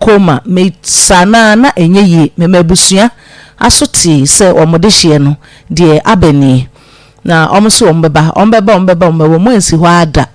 Akoma me sana na enye me mabusua asoti se omodehye no de abani na omso ombeba mo ensi hɔ ada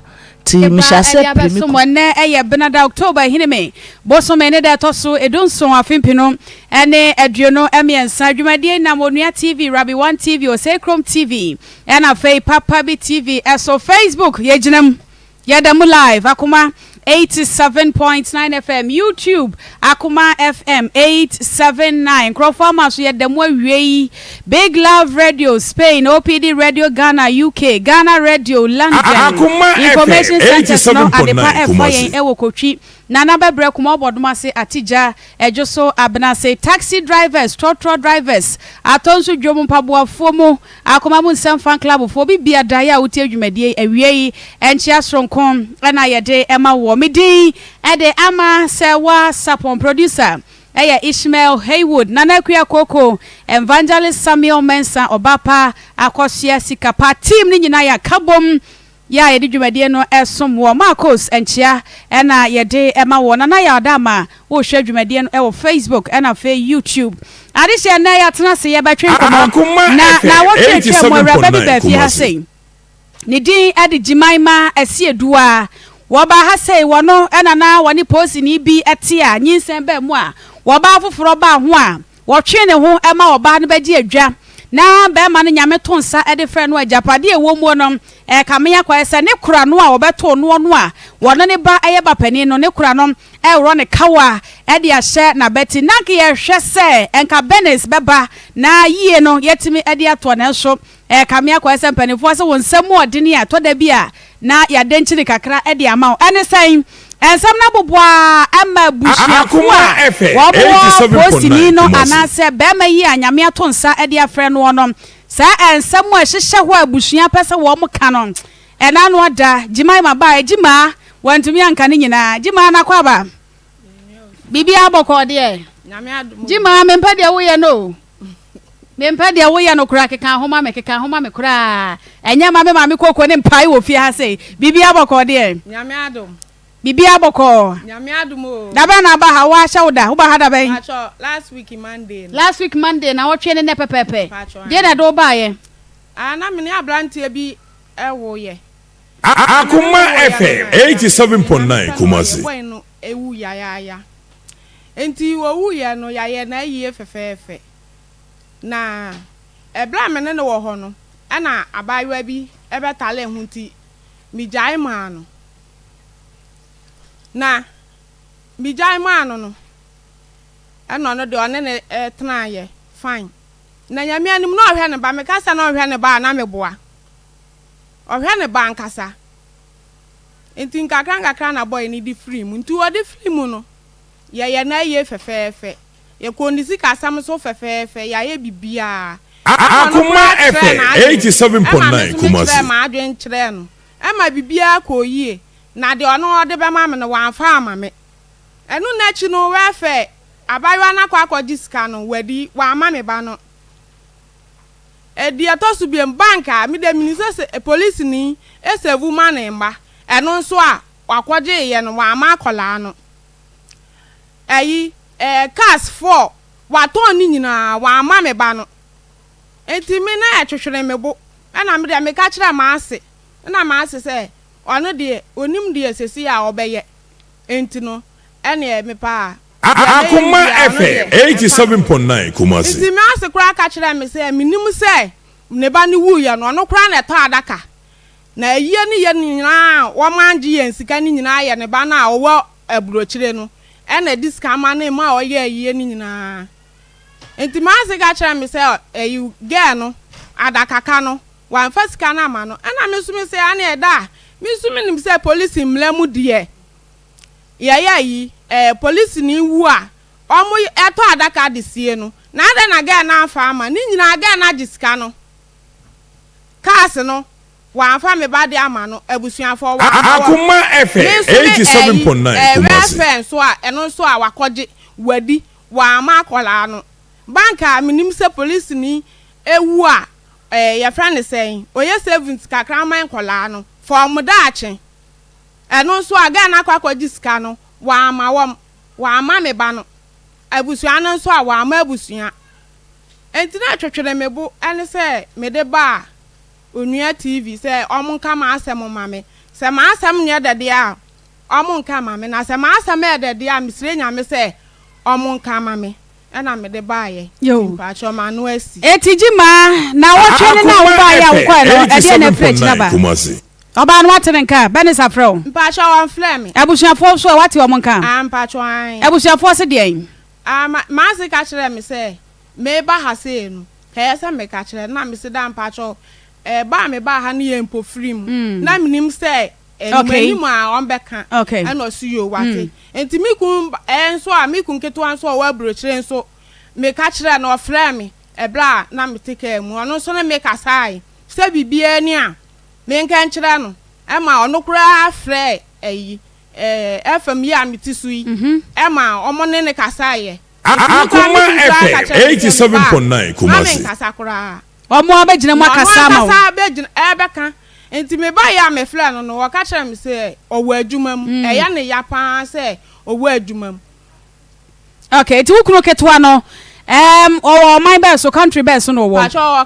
ti mishase primi so ne eye benada October hineme boso me ne da toso edunso afempino ene aduono emiensa adwumadie na monua TV Rabi 1 TV o Chrome TV ena fei Papa Bi TV eso Facebook yeginam yadamu live Akoma 87.9 FM YouTube Akoma FM 879 Crowfarmers yadamu awie Big Love Radio Spain OPD Radio Ghana UK Ghana Radio London Information Center no adepa efoyen ewo kotwi Nana bebre kuma oboduma se atija ejoso abna se taxi drivers trotro drivers atonso dwom mpaboa fomo Akoma mu nsem fan club fo bibia daya uti adwumadie awie enchia sronkon na yede ema wo midi ede ama Serwaa Sarpong producer Eya Ishmael Haywood Nana Kuya Koko Evangelist Samuel Mensa Obapa Akosia Sikapa team ni nyina ya kabom ya yedi dwumadie no esom wo Marcos enchia ena yede ema wo na ya adama wo hwe dwumadie no wo Facebook ena fe YouTube adihye na ya tena se ye betwe komo na wo twe mo raba bi ba fi ha sei ni din ade Jimaima Esiedua woba ha sei wono ena na woni posi ni bi ete a nyinsen ba mu a woba foforo ba ho a wo twe ne ho ema woba ne bagi adwa na be ma no nyame to nsa ede frɛ no ajapade ewo mu no kameya kwa ese ne kura no a obeto no no a wono ne ba eye ba pani no ne kura no ewro ne kawa ede ahye na beti na ke ye hwe se enka benes beba na yie no yetimi ede ato na so kameya kwa ese panifo se wonsam odene a to da bi a na ya denchiri kakra ede ama ene sen ensam na boboa ama busuafo a wo posini no anase be ma yi anyame ato nsa ede afre no no sa ensam a hyehye ho abusua pese wo mo kanon ena no da Jimaima ba Jima wantumi anka ne nyina Jima na kwaba bibi aboko de nyame adum Jima mempa de wo ye no mempa de wo ye no kura keka homa me kura enya ma me kokko ne mpai wo fi ha sei bibi aboko de nyame adum bibi aboko nyame adum o daba na ba ha wa shawda wo ba ha da ben last week Monday na wo twe ne pepepe de na do ba ye na me ne abrantie bi ewo ye Akoma FM 87.9 Kumasi ewu ya enti wo wu ye no ya na yiye fefefe na ebra me ne wo ho no ana abayewa bi ebetale hunti mijai ma no na mijai ma no eno no de one ne tena ye fine na nyame anim no ohwe ne ba me kasa na ohwe ne ba na meboa ohwe ne ba nkasa enti nkakra na boy ni di free mu nti wo di free mu no ye na ye fefefe ye ko ndisi kasam so fefefe ya ye bibia Akoma FM 87.9 Kumasi ma adwen kire no ema bibia ko yie na de ono de be ma me no wan fa ama me enu na chi no we fe abayo na kwa akodiska no wadi wa ama me ba no edi atosu bi banka mi de minister police ni esevu ma na mba enu nso a wakwaje ye no wa ama akola no cars 4 waton ni nyina wa ama me ba no enti me na atwehwere me bo na me de me ka kire ma ase na ma ase se ono de onim de sesi a obeye enti no ene me pa Akoma FM 87.9 Kumasi enti me ase kura ka kire me se minim se ne ba ni wu ya no ono kura na to adaka na yiye ni ye nyina wo manje ye nsika ni nyina ye ne ba na owo aburochire no ena diska ma na ma oye yiye ni nyina enti ma ase ka kire me se you get no adaka ka no wan fasika na ma no ena me sumi se ana eda me sumi nim se police mlamu de yi police ni wu a omo eto adaka de sie no na ade na ga na afa ama ni nyina ga na diska no cars no wan fa me ba de ama no abusuafo wa Akoma FM 87.9 Kumasi so a eno so a wakoje wadi wa ma akola no banka minim se police ni ewu a ya friend say oye savings kakra man kola no for mo daache eno so aga na akwaji sika no wa ma wom wa ama me ba no abusua no nso a wa ama abusua enti na twetwere me bo ene se me de ba onua TV se omunka ma asem ma me se ma asem nya dede a omunka ma me na se ma asem e dede a misire nya me se omunka ma me ena me de ba ye pa cho ma no asi etijima na wotwe na wo ba ya wo kwa no e de na fresh na ba oba no watene nka benis afro mpa cho wan flame abusuafo so wate omunka mpa cho an abusuafo se de ma se ka kire me se me ba ha se no ka se me ka kire na me se da mpa cho ba me ba ha ne ye mpo free na minim se enumani mu a on beka and osu yo wate enti mikun enso a mikun keto anso wa brochire nso me ka kire na ofra me ebla na me take mu ono so na me ka sai se bibia ni a me nka kire no e ma ono kura afre FM ya metisu yi e ma omo ne ka sai Akoma FM 87.9 Kumasi omo abegina mu akasa ma akasa abegina ebeka enti me ba ya me fla no wo ka kire me se owo adwuma mu eya ne ya pa se owo adwuma mu okay ti wukunu ketwa no o my best so country best no wo pacho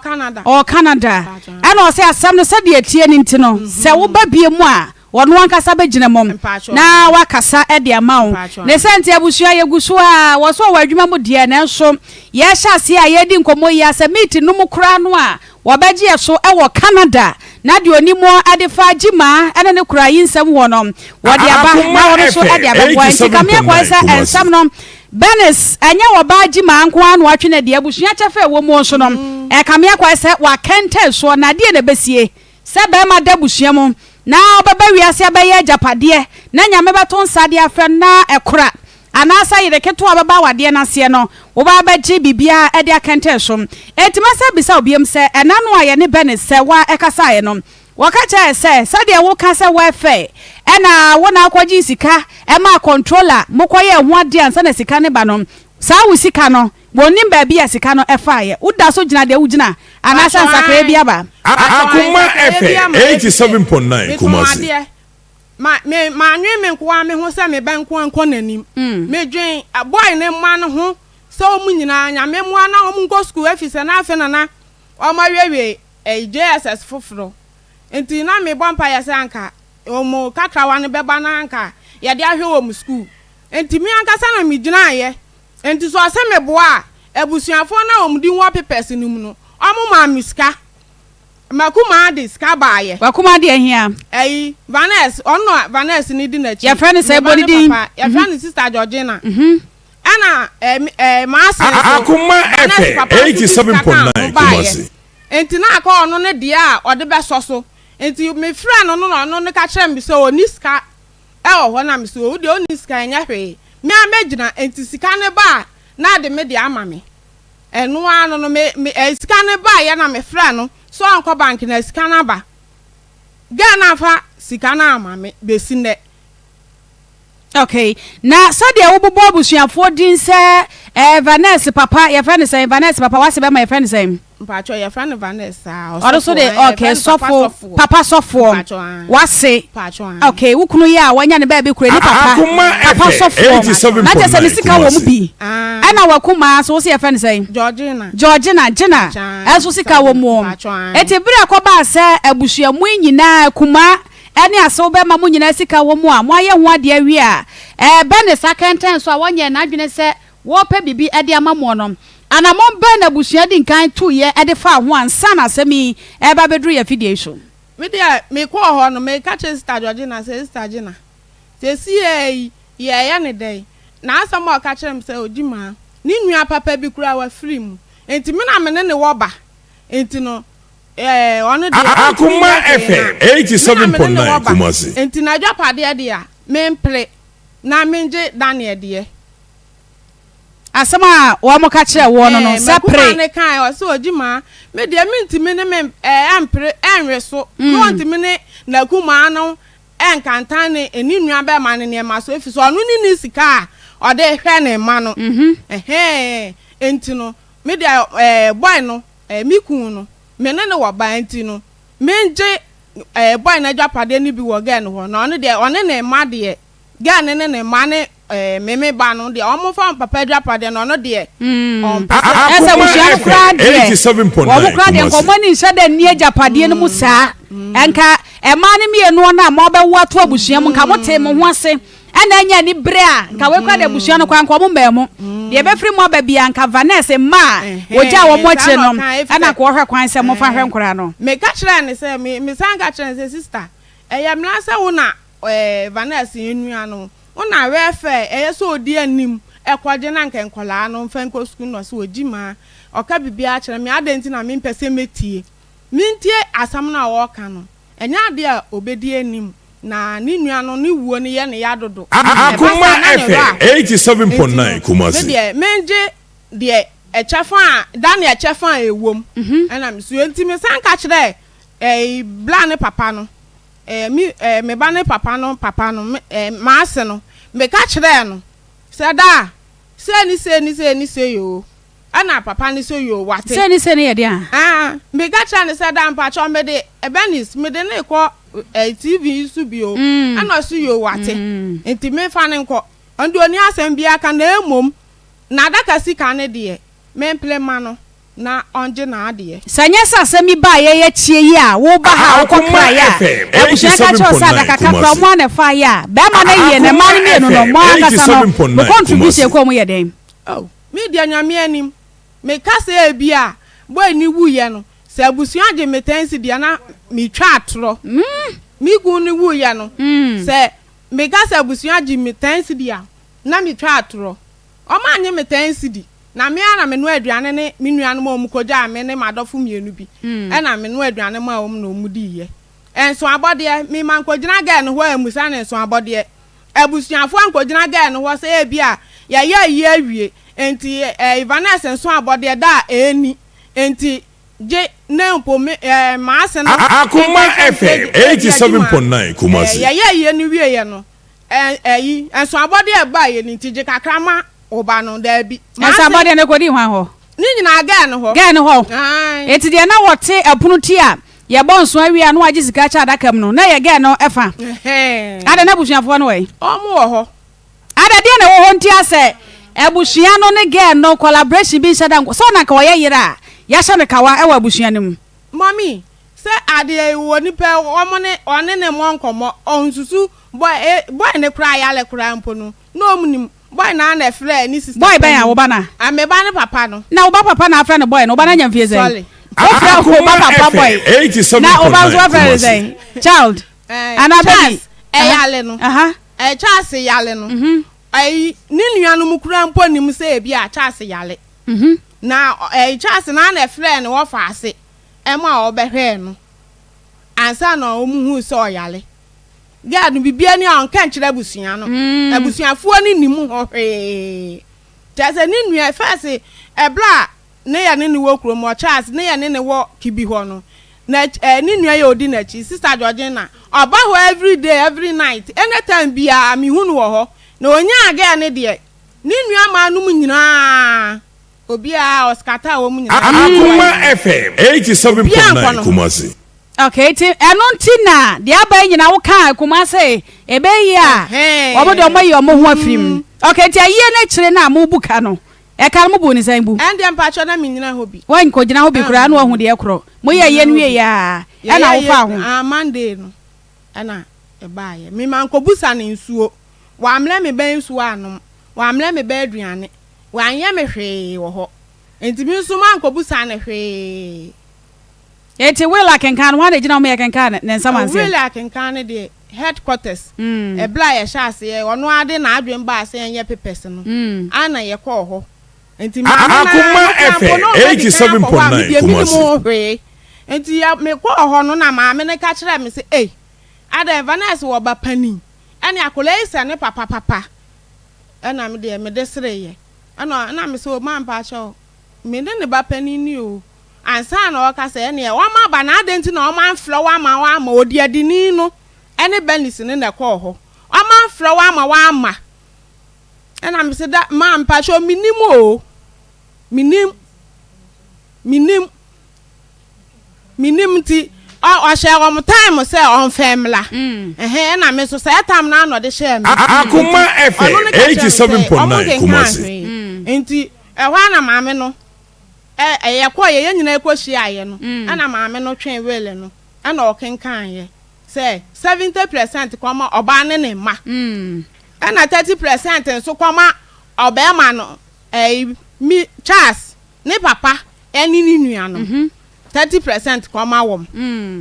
Canada and o say asam no se de atie ni nti no se wo ba bie mu a wono ankasa begina mom na wakasa e de ama wo ne senti abusua yeguso a wo so wadwuma mu de na nso ye hyase a ye di nkomo yi asa meet no mu kura no a wo beje so e wo Canada na de onimo adefa gima ene ne kura yi nsam wo no wo de aba na wo so e de aba wo nti kamia kwa sa ensam no Benis anya wo ba gima anko anu atwe na de abusua chefe wo mu nso no e kamia kwa sa wa kente so na de na besie se be ma da busua mu na obaba wiase abaye japade na nyame beto nsade afre na ekora anasa yire keto ababa wade na se no wo ba baji bibia e de akente so etimasa bisa obiem se enano aye ne Benis se wa ekasa ye no wakacha se sade wo ka se wa fe ena wona akwaji sika e ma controller mokoye ho ade ansa na sika ne ba no sa wo sika no wonim ba bia sika no efaye uda so gina de wugina anasa nsakre bia ba Akoma FM 87.9 Kumasi ma nwe me nko me ho se me ba nko nanim me dwen boy ne ma no ho se o mu nyina nyame mu ana o mu nko school afise na afe na o ma wewe JSS foforo enti na me bompa ya se anka o mo kakrawa ne beba na anka ya de ahwe o mu school enti mi anka sa na me gyina ye enti so ase me boa abusuafo na o mu di wo papers ni mu no o mu ma miska makuma de ska baaye wakuma de ahia Vanessa ni di na chi ya friend say body din ya friend sister Georgina ana maasa Akoma FM 87.9 Kumasi enti na aka ono ne de a ode beso so enti me friend no ne ka kire me so oni ska ho na me so o de oni ska nya hwe me amegina enti sika ne ba na de me de ama me eno ano no me sika ne ba ya na me friend no so anko bank na sika na ba Ghana fa sika na ama me besinde okay na sade wo bobo abusuafo din se Vanessa papa ya friend say Vanessa papa wase be my friend say mpacho ya friend Vanessa also de okay sofo papa sofo wase okay wukunu ya wanya ne ba be kure ni papa sofo na je se sika wo mu bi ana wakuma so se friend say Georgina eso sika wo mu etibire akoba se abusuamu nyina kuma eni aso be ma mu nyina sika wo mu a mo aye ho ade awi a Benis akenten so a wonye na adwene se wo pe bibi ade amamo no ana mo be na busua di nkan tu ye ade fa ho ansa na asemi e ba bedru ya fidie so me dia me ko ho no me ka che sister Georgina se sister Gina se si ye ya ne dai na asam o ka che me se ojima ni nua papa bi kura wa free mu enti me na me ne wo ba enti no ono de Akoma FM 87.9 Kumasi enti na dwapade de a me mpre na menje Daniel de asama wo mo ka kire wo no sepre ne kan o se ojima me de mintimi ne me empre enwe so no ntimi ne na kuma no enkantan ne eni nua be ma ne ma so efiso ono ni sika o de hwe ne ma no enti no me de boy no mikun no me ne wo ba enti no menje boy na dwapade ni bi wo ga ne ho no ono de one ne ma de ga ne ma ne meme ba no de omo fa papa adwapade no no de esa bushia kra de 87.9 omo kra de nkomo ni hye da ni adwapade no mu saa enka ema ne mienu na ma obewo ato abushia mu nka mote mo ho ase ena anya ni bre a nka we kra de bushia no kwa nkomo mbemu de be firi mo ba bia nka Vanessa ma oja wo mo kire no ena ko hwe kwan se mo fa hwe nkora no me ka kire ne se me san ka kire se sister eyamla se wo na Vanessa enua no una refe so odi anim ekwaje na nka nkola no mfa nko school no so ogima oka bibia akere me adenti na me mpese metie mintie asam na wo ka no enya ade a obedi anim na ni nua no ni wuo ne ye ne yadodo Akoma FM 87.9 Kumasi de menje de echefa Daniel echefa ewom na me so enti me san ka kire bla ne papa no me ba ne papa no ma ase no me ka kire no se da se ni yo ana papa ni so yo wate se ni ye dia me ka kire ne se da mpa cho me de ebenis me de ne ko TV su bio ana so yo wate enti me fa ne nko ando oni asem bia ka na emom na adaka sika ne de me mplema no na onje na ade sanya sasemi ba ye chie yi a wo ba ha wo kokra ya abushia ka cho sa da kaka kra mo na fa ya be ma na ye na ma ni no no mo aka sa no contribution ko mo ye den oh me dia nyame anim me ka se e bia boy ni wu ye no se abushia age metensi dia na mi twa atro mi gu ni wu ye no se me ka se abushia age metensi dia na mi twa atro o ma anye metensi di na me ana me no aduane ne me nua no ma omukoja me ne madofo mienu bi na me no aduane ma om na omudi ye enso abode me man kogina ga no ho amusa ne enso abode abusuafo ankogina ga no ho se e bia ya ye awie enti Vanessa enso abode da eni enti je ne mpo me ma ase no Akoma FM 87.9 Kumasi ya ye ni wie ye no enso abode ba ye ni tije kakrama oba no da bi asa body ne kodi hwan ho ni nyina ga no ho eti de na wote apunu ti a ye bonso awia no agi sika cha adaka m no na ye ga no efa ada na busuafo no we omo wo ho ada de na wo ho nti ase ebusua no ne ga no collaboration bi sada nko so na ka wo ye yira ya sha me kawa e wa busua ne mu mommy se ade wo ni pe omo ne one ne mo nkomo onsusu boy ne kra ya le kra mpo no no omnim boy na frɛ ni sister boy ban ya wo ba na me ba ne papa no na wo ba papa na frɛ ne boy no wo ba na nyamfie zai sorry wo ba papa boy 87.9 na wo ba so frɛ zai child anababi yale no Charles yale no ai ni nuanu mu kura mpo nim se bi a Charles yale na Charles na frɛ ne wo fa ase ma obehwe no ansa na omuhu so yale gad bibia ni an kan kire abusua no abusuafo ni nimu ho hwe tase ni nua fase ebla ne ya ne ni wo kuro mo Charles ne ya ne wo kibi ho no na ni nua ya odi na chi sister Georgina oba ho every day every night anytime bia mi hunu wo ho na onya aga ne de ni nua ma no mu nyina obi a oskata wo mu nyina Akoma FM 87.9 Kumasi okay ti eno ntina de aba nyina wo kan kuma se ebe yi a obo de omayi omo ho afrim okay ti aye na kire na mo buka no e kan mo bu ni san bu ende mpacho na minyina hobi wan ko gina hobi kura na ohu de ekro mo ye ye nwie ya e na wo fa ho Monday no ana e ba ye mi man ko busa ne nsuo wa amle me ben nsuo anom wa amle me ben aduane wa anye me hwe wo ho enti mi nso man ko busa ne hwe eti we la kenkan wa de gina mo ye kenkan ne nsamanse we la kenkan de headquarters e bla ye sha ase ye ono ade na adwen ba ase ye pepes no ana ye ko ho enti Akoma FM 87.9 Kumasi enti ya me ko ho no na ma me ne ka kire me se ada Vanessa wo ba pani ene akola isa ne papa ana me de sere ye ana na me se o man pa cho me ne ba pani ni o ansa na o ka se ene o ma ba na adenti na o man flower ma wa ma odi adini no ene benis ne na ko ho o man flower ma wa ma ena me se da man pa cho minim minim ti o share on time say on famla na me so say time na no de share me Akoma FM 87.9 Kumasi enti ehwa na maame no ye kwa ye nyina ekohia ye no na maame no twen wele no na okenkan ye say 70% kwama oba ne ma na 30% nso kwama oba ma no mi Charles ne papa eni ni nua no 30% kwama wom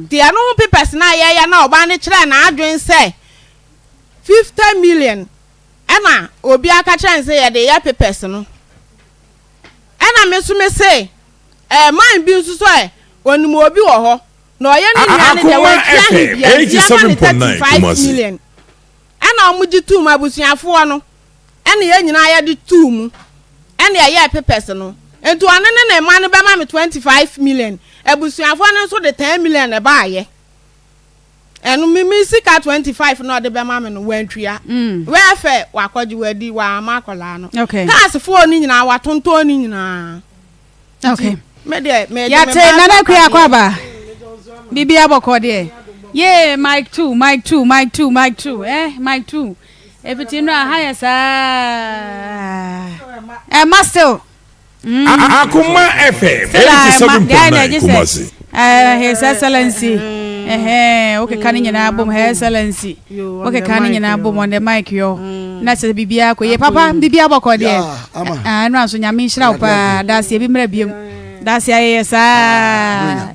ti anu papers na ye na oba ne kire na adwen say 50 million na obi aka kire say ye de ya papers no na me so me say man bi nso so onimu obi wo ho na oye ni nua ne de wa tia 87.9 million na omuji 2 mabusuafo no na ye nyina ya de 2 mu na ye papers no entu anene na ma no be ma me 25 million abusuafo no so de 10 million e ba ye enu mi sika 25 na de be ma me no wantria we afa wakwaji wadi wa amakola no cars fo ni nyina wa tonto ni nyina okay me ya te nana ku akwaba bibi aboko de yeah mic 2 mic 2 everything no higher sa master Akoma FM 87.9 Kumasi His Excellency okay kan nyina bom His Excellency okay kan nyina bom on the mic yo na se bibia ko ye papa bibia boko de no anso nyame nhira pa da se bi mra biem da se aye sa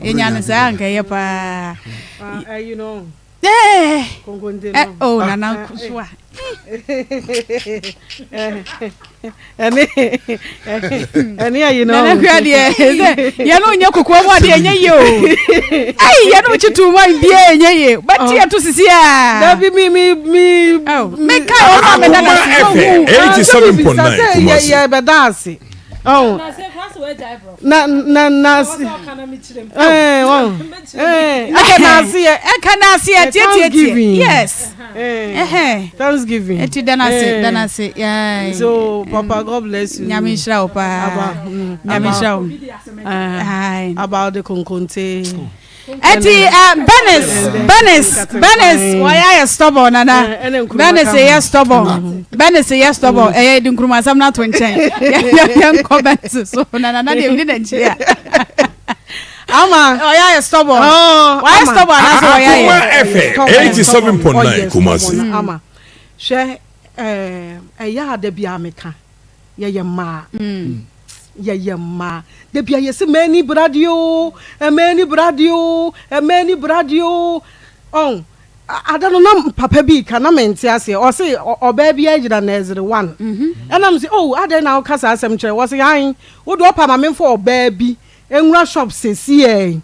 enya no sa anka ye pa you know oh nana kuswa Any you know ya no nya kokwa mo de nya yo ai ya no chitu mo bia nya ye but ya to sisi a da bi me me kai o ma me da na 87.9 Kumasi ya be dance oh na yes Thanksgiving eti dana se yeah so papa God bless you nyame nhira o pa nyame nhira about the konkonte eti Benes why are stubborn nana Benes yes stubborn eh di nkruma sam na to nchen yan comment so nana na de ni nchia ama why stubborn why stubborn as why FM 87.9 Kumasi ama hwe ya da bia meka ye ma de bia yesi many bradio on I don't know papa bi kana menti ase o say oba bia agira na 01 enam say oh ade na kasa asem kire wo say han wo do pa ma memfo oba bi enwura shop sesi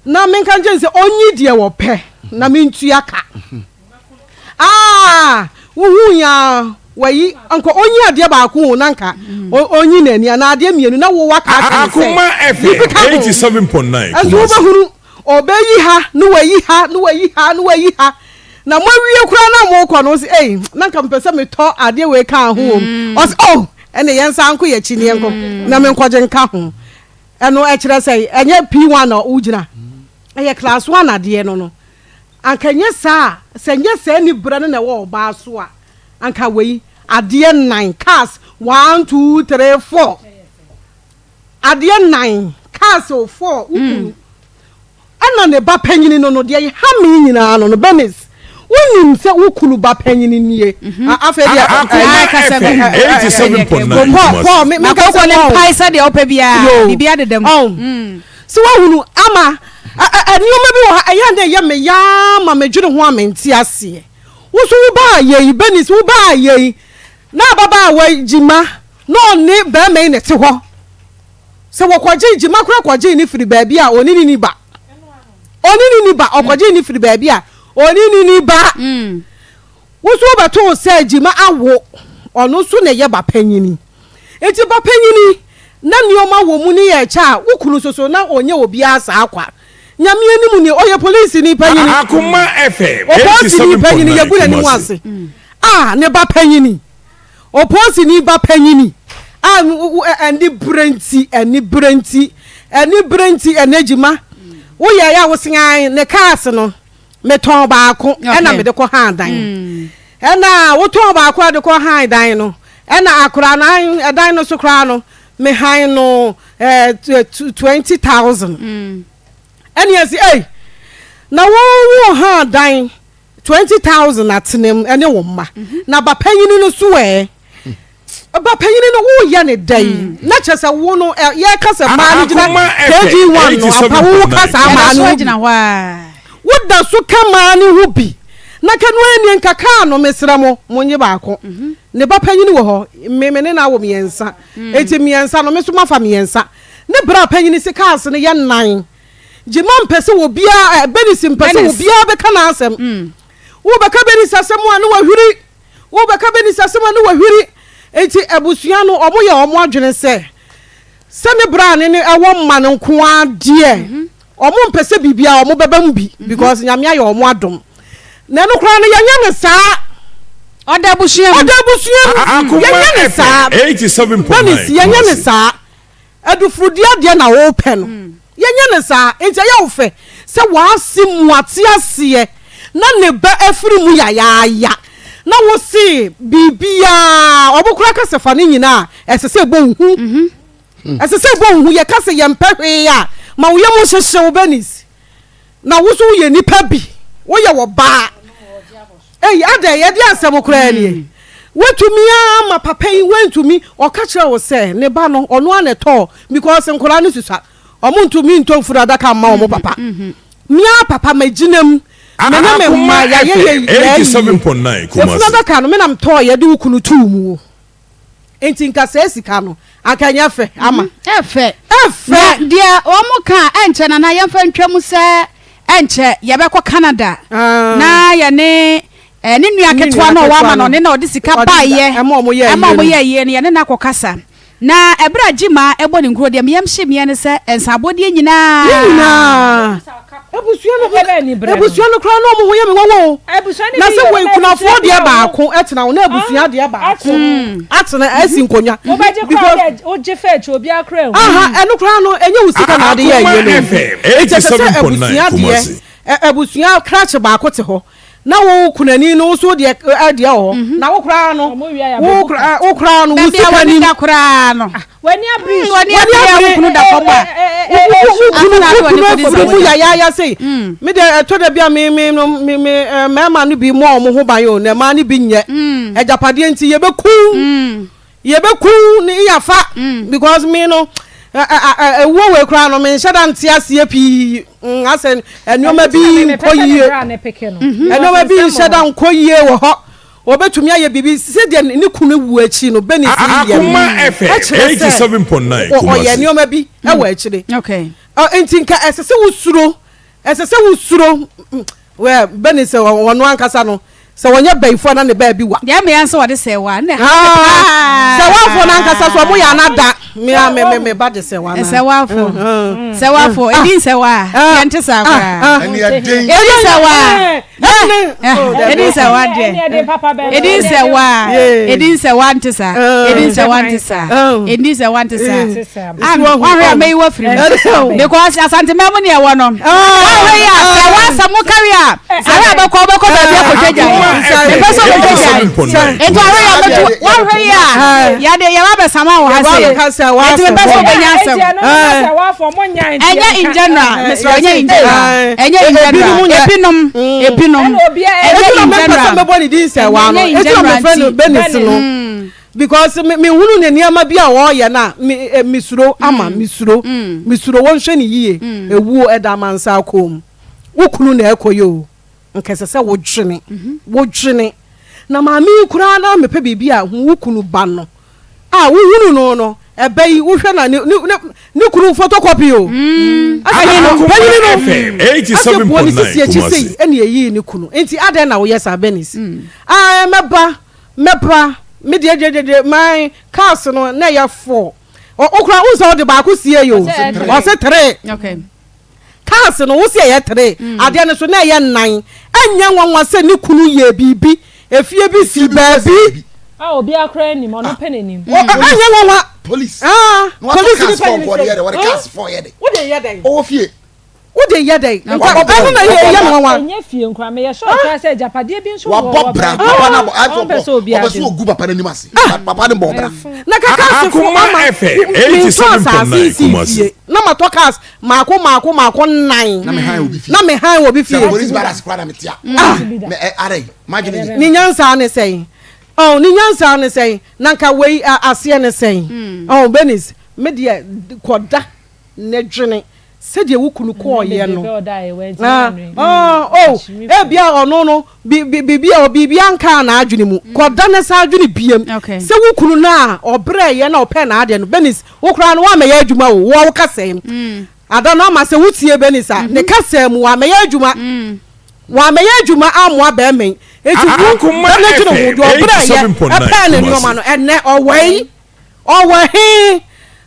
na menka nje say onyi de wo pe na mentu aka wo ya wayi anko onyi ade ba ko nanka onyi na ni na ade mienu na wo waka Akoma FM 87.9 azu ba huru obeyi ha no wayi ha na mo wie kura na mo kɔ no say nanka mpese me to ade we ka ho o say ene yensa anko ye chi ne enko na me nkɔje nka ho eno e kire say enye P1 na ugina eye class 1 ade no anka nye sa se nye sa ni bra na wo ba so a anka wei ade 9 cars 1 2 3 4 ade 9 cars 4 ana ne ba panyini no de ha me nyina no Benes wonim se wukulu ba panyini nie afa dia Akoma FM 87.9 me ka ko le paisa de opa bia de dem so wahunu ama anioma bi wo aya de ye me ya ma medwene ho amenti ase wo so wo ba ye Benes wo ba ye na baba wa jima no ne ba me ne te ho se wo kwaje jima kura kwaje ni firi ba bia onini ni ba okoje ni firi ba bia onini ni ba wo so ba to se jima awo ono so ne ye ba panyini eti ba panyini na nioma wo mu ni ye cha wo kunu soso na onye obi asa akwa nyame animu ni oye police ni panyini Akoma FM 87.9 ye gura ni mu ase ne ba panyini oposi ni ba panyini eni brenti enejima wo ye ya wo sian ne cars no me ton baako e na me de ko han dan e na wo ton baako de ko han dan no e na akura na dan no so kra no me han no 20,000 ene yesi na wo han dan 20,000 atenem ene wo ma na ba panyini no so ba panyini no wo ya ne dai na chese wo no ye kasa ma ni gina KG1 no apa wo kasa ma ni gina wo da so kama ni ho bi na kanu eni nkaka no mesra mo monye baako ne ba panyini wo ho me ne na wo miensa eti miensa no me so mafa miensa ne bra panyini se cars ne ye nan jimam pese wo bia benisim pese wo bia be kana asem wo be ka benisasem anu wa hwiri wo be ka benisasem anu wa hwiri eti abusua no omo ye omo adwene se ne bra ne ewo ma no nko ade omo mpese bibia omo beba mu bi because nyame aye omo adom na no kra no yanya ne saa oda abusua yanya ne saa 87.9 yanya ne saa adufrudi ade na wo pe no yanya ne saa enti ya wo fe se wa asimu ate ase na ne ba afiri mu ya na wo si bibia obukura kase fa ne nyina esese bonhu esese bonhu ye kase ye mpehwe ya ma wo ye mo hyehye wo benis na wo so ye nipa bi wo ye wo ba ade ye di asem kura ni wetumi ama papa yi wentumi o ka kire wo se ne ba no ono aneto because nkura ne susa omuntumi ntomfura daka ma omo papa mia papa majinam na me ma ya ye 87.9 Kumasi efuna daka no me nam to ye de wukunu tumu enti nka se sika no akanya fe ama efe dia omo ka enche na ye fa ntwam se enche ye be ko Canada na ye ne nua ketwa no wa ma no ne na odi sika ba ye ema ye ne na kokasa na ebra jima ebo ne nkro de me yamhye me ne se ensabodie nyina ebusua no kra no mo ho ye me wowo na se we kunafo de baako etena wo na ebusua de baako atena asi nkonya because o je fe che obi akra hu eno kra no enye usika na de ye ye no 87.9 Kumasi ebusua kra che baako te ho na wo kunani no so de ade ho na wo kra no wo kra no wo sika ni kra no wani abri wani kunu da papa mu ya say me de to da bia me ma no bi mo ho ban yo na ma no bi nye ejapade nti ye beku ni yafa because me no wo we kra no me shada nti ase pi asen enoma bi koyie enoma bi shada nkoyie wo ho obetumi aye bibi se de ni kunu wu achi no beni si ye Akoma FM 87.9 Kumasi o ye enoma bi e wo achire okay enti nka esese wusuro we beni se wono ankasa no se wonye baifo na ne ba bi wa ya me yanso wode Serwaa na Serwaa fo na ankasa so mo ya na da me ba de Serwaa na Serwaa fo edin Serwaa ya nte sa kwa edin Serwaa edin Serwaa de edin Serwaa nte sa edin Serwaa nte sa wa me wa free because asante me mo ne wo no wa ya Serwaa samu karia ara ba ko ba bia ko jeja person eto are ya metu wa hwe ya de ya ba sama wo hase eto person be nya asem Serwaa for mo nya enya in general mesro enya in general epinom enya in general me body din Serwaa no eto me friend benis no because me hunu ne niama bia wo ye na misuro ama misuro won hwe ne yie ewu edamansa akom wokunu na ekoyo nkese se wodwene na maami kura na mepe bibia hu kunu ba no wo hunu no ebai wo hwe na ni kunu photocopy o ayi no panyi no 87.9 Kumasi eni eyi ni kunu enti ade na wo yesa benis meba me de my cars no na ya 4 okura unsa de ba ko sie yo o se 3 okay cars no wo sie ye 3 ade no so na ye 9 anya nwanwa se ni kunu ye bibi efie bi si baabi obi akra ni mo no penenim anya nwanwa police police ni for for here what cars for here what dey here then o fie wo de ye dey na ye no wa enye fie nkra me ye so ka say japade bi nso wo bra papa na obeso ogu papa na nimase papa ne bo bra na kaka se fu mama 87.9 Kumasi na matokas mako 9 na me han obi fie police barracks kwa na metia me are imagine ni nyansa ne sei oh ni nyansa ne sei na nka wei ase ne sei oh benis me de koda ne dwene se de wukunu ko ye no bia ono no bibia nka na adwene mu koda ne sa adwene biem se wukunu na obre ye na ope na ade no benis wukura no wa me ye adwuma wo kasem ada no ma se wutie benis a ne kasem wa me ye adwuma wa me ye adwuma amwa ba men eti wu na adwene wo obre ye epe ne no ma no enne owei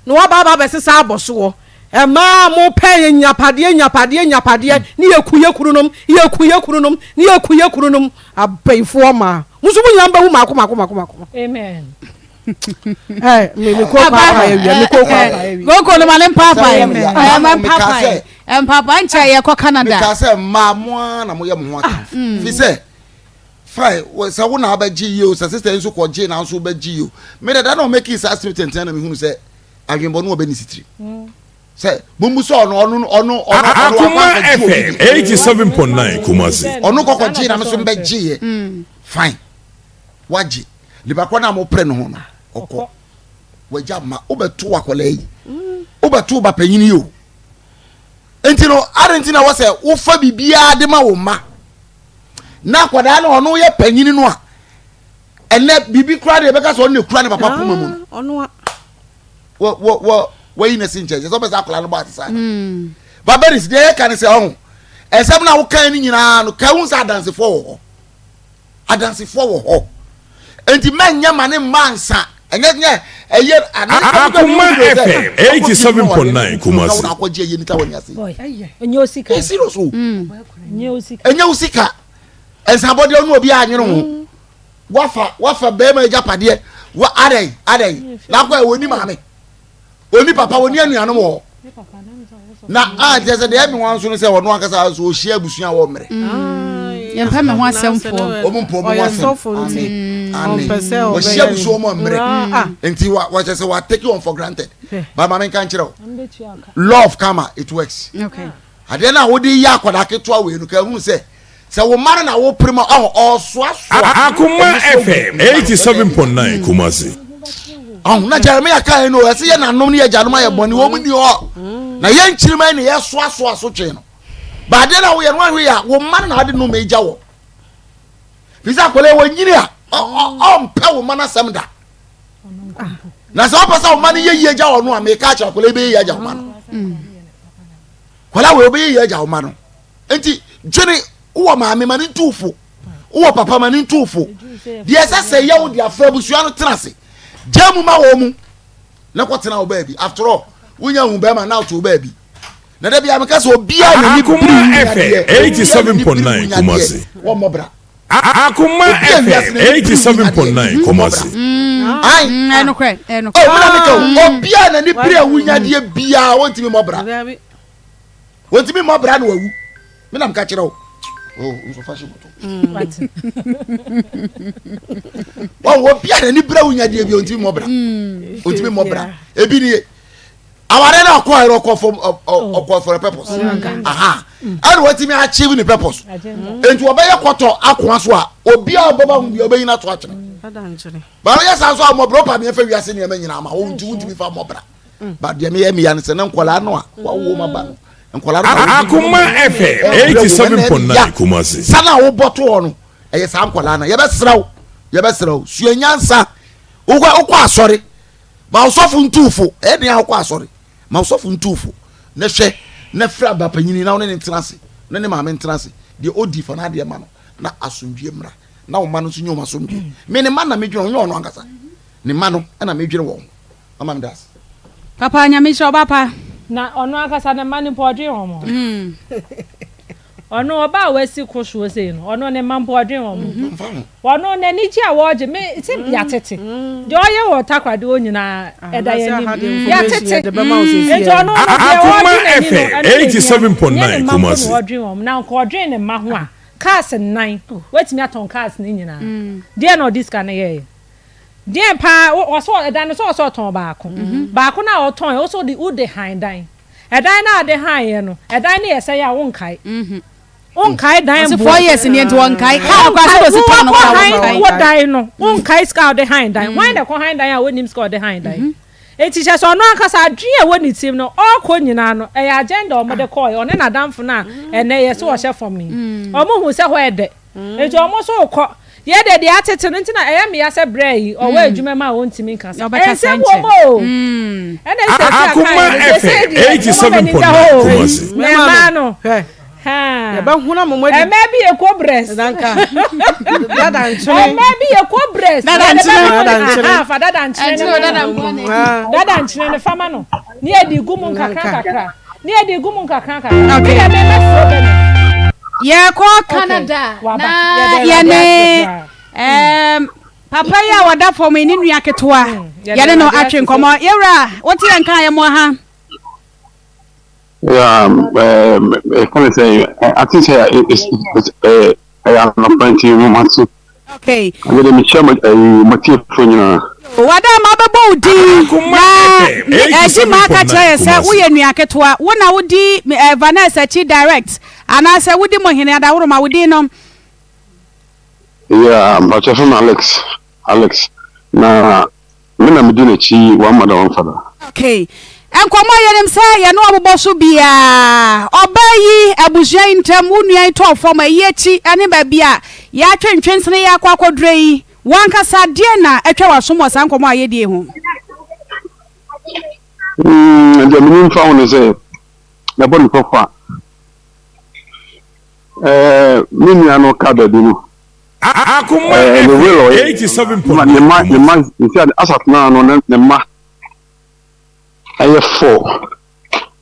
no wa baba be sesa aboso ema mo pe nyapade ni yekuye kurunom ni yekuye kurunom abaifo ma musumu nyamba hu mako amen me ko papa me ko go no malen papa papa ncha ye ko Canada me ka say ma mo na mo ye mo aka fi say fine so wo na abaji yo so sister nso ko je na nso baji yo me da na make is assistant na me hunu say adwembo no obeni sitiri say mumuso Akoma FM 87.9 Kumasi onu kokko je na nso baji ye fine waji libakwa na mo pre no ho na okko waja ma obeto akola yi obeto ba panyini yo enti no arentina wo say wo fa bibia de ma wo ma na kwada na ono ye panyini no a ene bibi kura de beka so ne kura ne papa puma mu ono wo yi na sinche so be sa kula no ba sa babaris de kan se ho esem na wo kan ni nyina no ka hu sa dance for wo ho enti manya mane mansa enye eye Akoma FM 87.9 Kumasi na ko je ye ni ta woni ase enye osika serious enye osika ensabode onu obi anyere ho wafa be ma japade wa adai na kwa woni maame oni papa woni anuano wo na jese de emi wan so no se wono akasa so ohia busuan wo mere ye mpa me ho asemfo omumpo mo wasefo pese o ohia busuan mo mere enti wa jese wa take you on for granted ba mama kan kire love kama it works okay ade na wo di ya akwada keto we nu ka hu se wo mare na wo prima so Akoma FM 87.9 Kumasi na Jeremiah kai no ese ye nanom ne ye janom aye boni wo mu ni ho na ye nchirima ne ye so twe no ba de na wo ye no ahwe ya wo mare na ade no me gya wo bisa kole wo nyiri a mpa wo mana semda na so pasa wo mane ye gya wo no a me ka cha kole be ye gya wo mano kola wo be ye gya wo mano enti dwene wo maame mane ntufo wo papa mane ntufo de ese ye wo de afa busua no tenase jamu ma wo mu na kwotena wo baby after all wunya hu be ma na to baby na da bia me ka so bia na ni Akoma FM 87.9 Kumasi wo mobra Akoma FM 87.9 Kumasi ai no kre o na me ka o bia na ni pre wunya de bia wontimi mobra na wawu me na me ka kire wo nso fashi moto wo bia na ni bra wunya de bi ontimi mobra ebi ni aware na akwa for a purpose aha and what me achieve the purpose enti obeye kwoto akwa so a obi a obaba hu bi obeyi na to akere ba ya san so amobro pa me fa wiase ne nyina ma wo ntimi fa mobra ba de me ya ne se na nkola no a wo ma ba Akoma FM 87.9 Kumasi sana wo boto ho no eye sa nkola na ye be sraw suenyansa wo asori ma osofu ntufo e ne akwa asori ma osofu ntufo na hwe na fra ba panyini na wo ne ntenase na ne maame ntenase de odi fo na de ma no na asomdwe mra na wo ma no so nyom asomdwe me ne ma na medwene onyo no ankasa ne ma no na medwene wo mama ndas papa nyame sho papa na ono akasa na mani podwe homo ono oba wasi kwohwo sei no ono ne mampo adwen wo ono ne ni ji a woje me ti ya tete de oye wo takwade onyina eda ya ni ya tete de be ma o sei e ono Akoma FM 87.9 Kumasi adwen wo na ko adwen ne ma ho a cars 9 wetimi aton cars ni nyina de no diska na ye de pa o so eda no so ton baako na o ton o so di ude handan edan na de han ye no edan na yesa ya wonkai wonkai dan so 4 years ni ento wonkai ka kwa so si ton no kwa wonkai wo dan no wonkai ska de han dan why de ko han dan ya wonim ska de han dan eti che so no akasa adwe woni tim no o ko nyina no e agenda o mo de call o ne na damfo na ene yesa wo she from me o mo hu se ho ede eti o mo so ko ye de atete no ntina eya me ya se brai o wa adwuma ma won timi kasa e se wo mo ene se Akoma FM 87.9 Kumasi me ma no ya ba huna mo modi e ma bi e ko breast danka dada nchire e ma bi e ko breast dada nchire fa dada nchire ne fama no ni e di gumu nkakra okay ya me so be ye ko Canada na ye ne papa ya wada for me ni nua ketewa ye ne no atwe komo yewra woti yan kan ye mo ha yeah can I say I think it's I am not plenty room so okay I'm going to share my tip for you wada ma bebo udi na eji maka tell say wo ye nua ketewa wo na wodi Vanessa chi direct ana say wodi mo hene ada woro ma wodi no yeah but from Alex na me na medina chi one mother one father okay enkomo yenim say ye no obobo so bia obayi abusuan intam wonua ito form ayechi ene ba bia ya twentwensene ya kwakodre yi wanka sadie na etwa wasomo san komo ayedie ho the minimum found is na boni proper mimi ano kada dinu Akoma FM 87.9 the man instead asat na no ne ma aye 4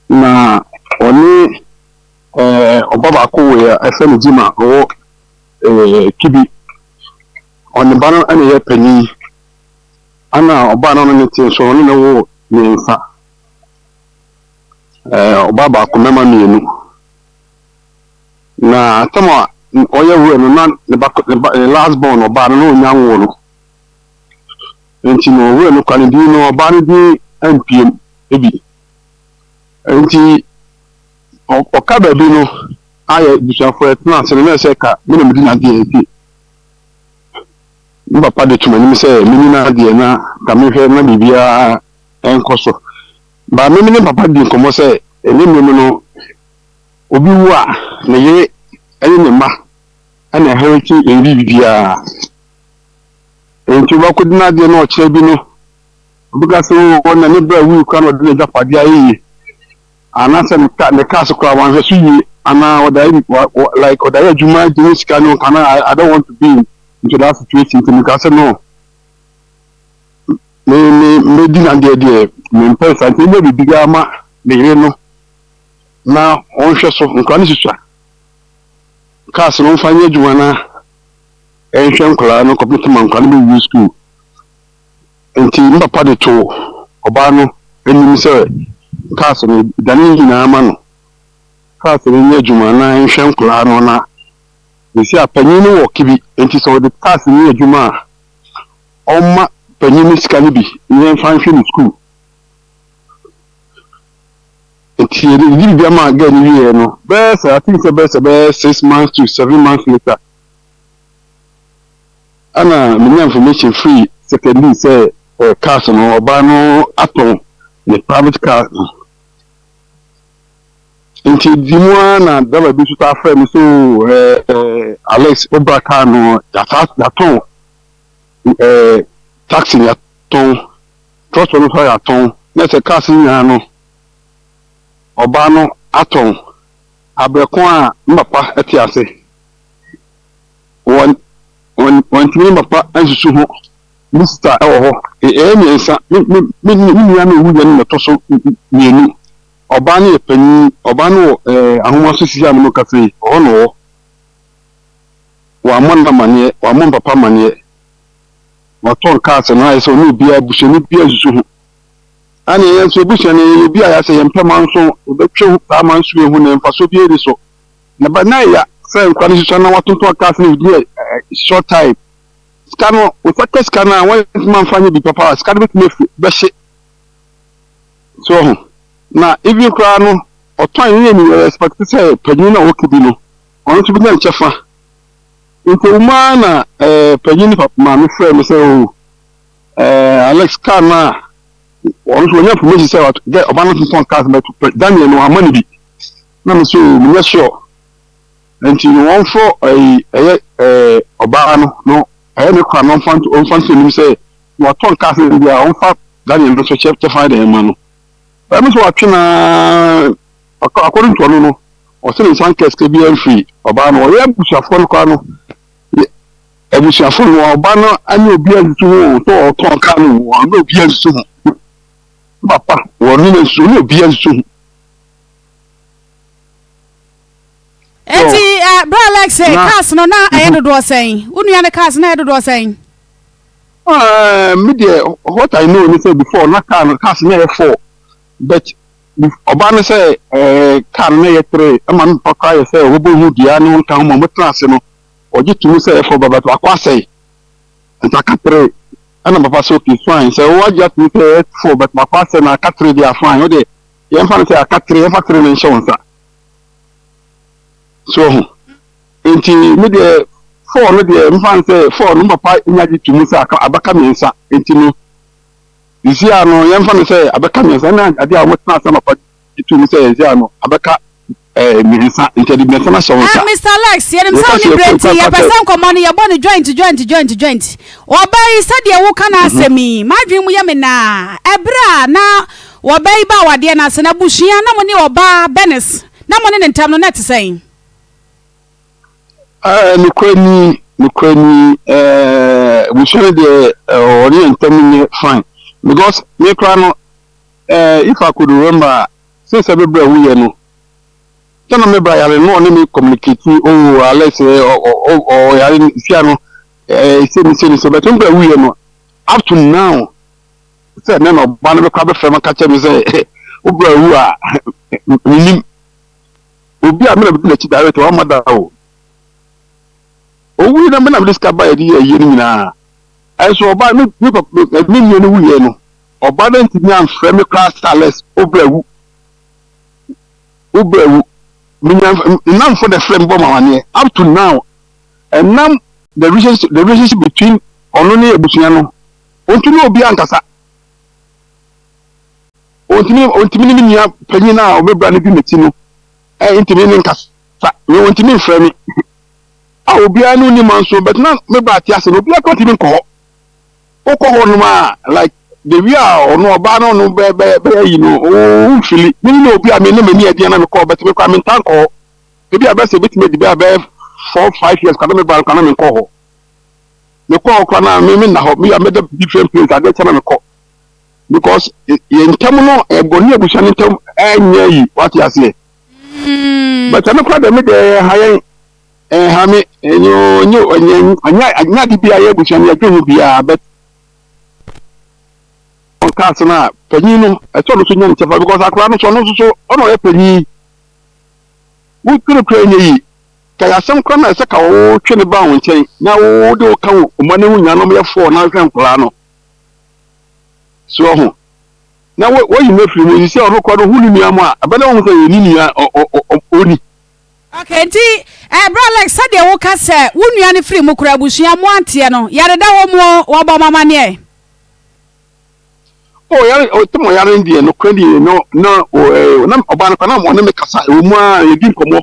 na oni obaba ko we FM jima o kibi on bano ane ye pani ana obana no nti so no wo ne nfa obaba ko mema mienu na tamo oye wo no na ne last born obana no nyanwo no nti no wo no kwani di no obana di MPM ebi nti okaba bi no aye bisafo etna se ne se ka me na medina di ebi papa de tuma ni se mini na de na ka me hwe na bibia enkoso ba me ni papa di komo se eni me no obi wu a na ye ayi ne ma ana heweki ebi bibia enti ba ko dina de no che bi no buga so wona ne bra wu kwa no de japade ayi ana se ne ka so kwa wan so yi ana oda like oda ya juma de sika no kana I don't want to be into that situation to because no me dina de me pesa nti me bibiga ma le yire no na on hwe so nkwa ni susua cars no fanye juma na enhwe nkla no complete man nkwa ni be school nti papa de to oba no enim se cars no dani hina ama no cars no nye juma na enhwe nkla no na isi apanyin wo kibi enti so the cars ni adwuma oma panyin sika ni bi ni fanhwe ni school enti ni bi ama ga ni wie no best I think say best 6 months to 7 months later ana me information free secondly say cars no oba no aton the private car nti dimwa na daba bi suta frame so Alex Obraka no ya ton taxi ya ton trust no ya ton na se car sin ya no oba no aton abrekon a mbapa etiase won timi mbapa ansusu ho Mr. Ewo ho enyensa mi ya no wuya no to so mienu Obani penny, Obano, Ahuma Sisia no cafe, or no. Wamon money, Wamon papa money. My ton cars and I so new beer, bush and beer soon. And yes, bush and beer, I say, and Permanso, the true Paman swim when for so be so. Nabanaya, same condition, I want to talk castle short time. Scano, with a scanner, one man find the papa, scan with me, best. So, now, if you cry, or try any expect to say, Penina Okibino, on to be done, Cheffa. Into Mana, Penina, my friend, so, Alex Karma, on to enough to say, get a balance on cast, but Daniel, no money. No, so, yes, sure. And you want for a Obano, no, I had a crime on fun to say, you are torn cast in their own fat, Daniel, no chef to find a man. I'm just watching, according to Anuno, or selling some case can be free. Obano, or Yabush of Foncano, Ebush of Obano, and you'll be able to or Toncano, or no be able to. Papa, or no soon, be able to. Eti, bro, Alex, cast no, I had to do saying. Wouldn't you have a cast and I had to do saying? Media, what I know, you said before, not cast near 4. But Obama say, can near 3, a man for cry say, Wubu, Diano, Town, Matrasino, or just to say for Baba Aquase, and Takatre, and I'm a so is fine. So, what just we say 4, but my pass and I cut 3, they are fine. Okay, the infant say, I cut 3 insurance. So, into media 4, the infant say 4, number 5, in to Musa, Abaka, into you see, I know young family say, Abaka, and I did what some of to say, Ziano, Abaka, into the international. Mr. Alex, you're celebrating your person command your body joint. Or by said, you can ask me, my dream, Yamina, Ebra, now, or by Bawa, dear Nasana Bushia, no money or bar Bennis, no money in town, not saying. Nukweni, we should the Orient terminate fine. Because if I could remember, since I remember we know, then I remember I know communicating. Oh, let's say, or I didn't see, I know, so but we know up to now. Say, no, Barnaby Crabbe from a catcher, say, oh, who are will be a minute of the director, or mother. Oh, we don't have this car by a year now. I saw about me, or Baden to me and Fremy class Sales, Obrewu, none for the flame bomber up to now, and now the relationship between Ononi Buciano, Ontino Biancasa, Ontimini Penina, or Brandon Metino, and intervening Cassa, no Ontimi Fremy. I will be a new man, so but not maybe at Yas, will be a continent call. Oklahoma, like the we are or no Bano, no baby, you know, oh, Philly, you know, be a minimum near the end call, but we come in tank or maybe I best a bit made the bear 4 or 5 years, can I can call. The call can I mean, I hope me, I made a different place, I get a call. Because in Tamino, a Bonia Bushanin, and what you say. But I'm not quite a mid high. Hammy, and you, and not be able to be a but on Casana, Penino, I told you because I can't so on a penny. We could play ye. Kaya some corner saka o twene ba won chen na wo de o ka wo mane wo nya no me 4 na hwe nkora no so ho na wo yi mefiri mo yi se o ko do hu ni amu a abana wo se ni ni oni. Okay, nti bro Alex said you woka say wo nua ne free mu kura busua mo antie no yare da wo mo wo ba mama ne oh yare o temo yare ndie no kwandi no na na oba no kana mo ne me kasa o mu a yedi nkomo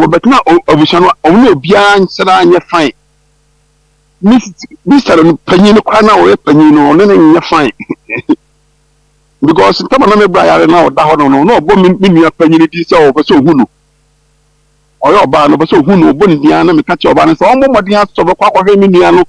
but na obusua no o ne obia nsara anya fine Mr. Penny kwa na o penny no ne nya fine because tama na me bra yare na o da ho no bo mi nua penny ni di se o so hu no o yo ba no bo so hu no bo ni dia na me ka che oba no so o mo modi aso bo kwa mi nua no